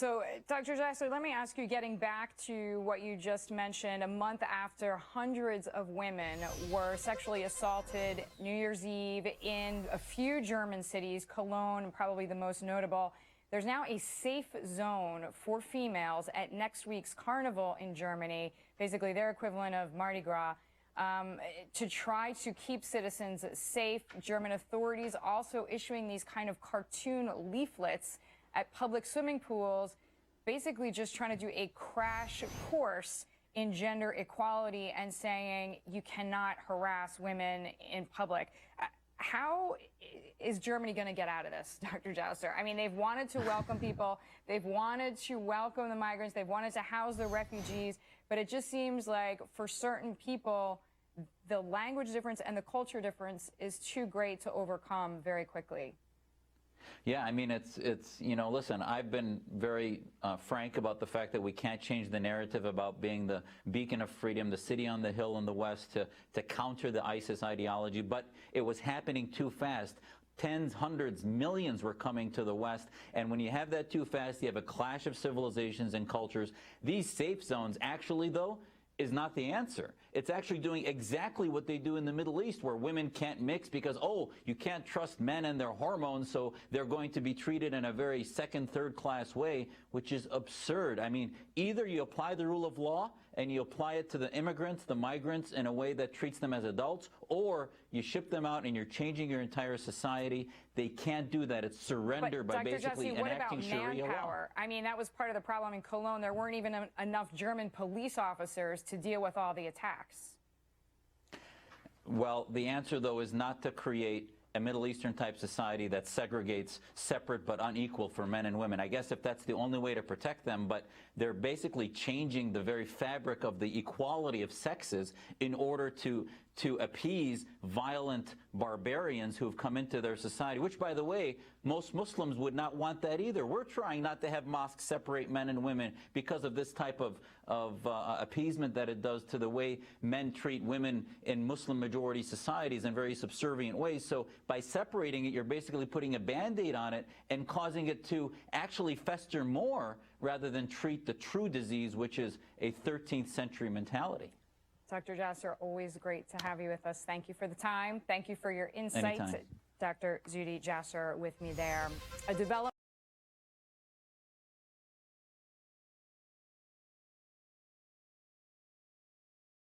So, Dr. Jasser, let me ask you, getting back to what you just mentioned, a month after hundreds of women were sexually assaulted New Year's Eve in a few German cities, Cologne, probably the most notable, there's now a safe zone for females at next week's carnival in Germany, basically their equivalent of Mardi Gras, to try to keep citizens safe. German authorities also issuing these kind of cartoon leaflets at public swimming pools, basically just trying to do a crash course in gender equality and saying you cannot harass women in public. How is Germany going to get out of this, Dr. Jasser? I mean, they've wanted to welcome people. They've wanted to welcome the migrants. They've wanted to house the refugees. But it just seems like for certain people, the language difference and the culture difference is too great to overcome very quickly. Yeah, I mean, it's you know, listen, I've been very frank about the fact that we can't change the narrative about being the beacon of freedom, the city on the hill in the West to counter the ISIS ideology, but it was happening too fast. Tens, hundreds, millions were coming to the West, and when you have that too fast, you have a clash of civilizations and cultures. These safe zones, actually, though, is not the answer. It's actually doing exactly what they do in the Middle East, where women can't mix because, oh, you can't trust men and their hormones, so they're going to be treated in a very second, third class way, which is absurd. I mean, either you apply the rule of law and you apply it to the immigrants, the migrants, in a way that treats them as adults, or you ship them out and you're changing your entire society. They can't do that. It's surrender by basically enacting Sharia law. I mean, that was part of the problem in Cologne. There weren't even enough German police officers to deal with all the attacks. Well, the answer, though, is not to create a Middle Eastern type society that segregates separate but unequal for men and women. I guess if that's the only way to protect them, but they're basically changing the very fabric of the equality of sexes in order to appease violent barbarians who have come into their society, which, by the way, most Muslims would not want that either. We're trying not to have mosques separate men and women because of this type of appeasement that it does to the way men treat women in Muslim-majority societies in very subservient ways. So by separating it, you're basically putting a Band-Aid on it and causing it to actually fester more rather than treat the true disease, which is a 13th century mentality. Dr. Jasser, always great to have you with us. Thank you for the time. Thank you for your insights. Anytime. Dr. Zuhdi Jasser with me there. A development